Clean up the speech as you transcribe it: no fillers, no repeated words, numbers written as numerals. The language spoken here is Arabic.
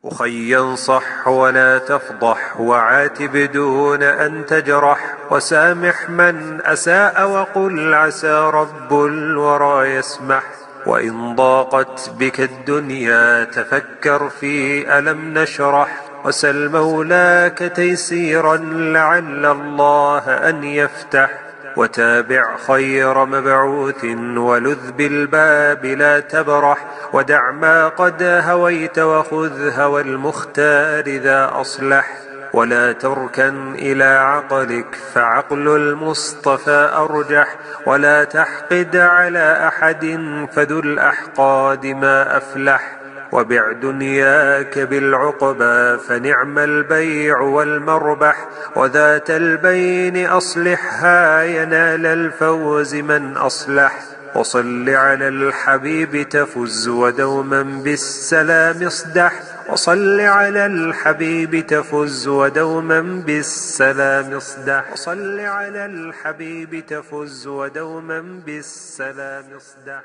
أخي انصح ولا تفضح، وعاتب دون أن تجرح، وسامح من أساء، وقل عسى رب الورى يسمح. وإن ضاقت بك الدنيا تفكر في ألم نشرح، وسل مولاك تيسيرا لعل الله أن يفتح. وتابع خير مبعوث ولذ بالباب لا تبرح، ودع ما قد هويت وخذ هوى المختار ذا أصلح. ولا تركن إلى عقلك فعقل المصطفى أرجح، ولا تحقد على أحد فذو الأحقاد ما أفلح. وبع دنياك بالعقبى فنعم البيع والمربح، وذات البين أصلحها ينال الفوز من أصلح. وصل على الحبيب تفز ودوما بالسلام اصدح، وصل على الحبيب تفز ودوما بالسلام اصدح، وصل على الحبيب تفز ودوما بالسلام اصدح.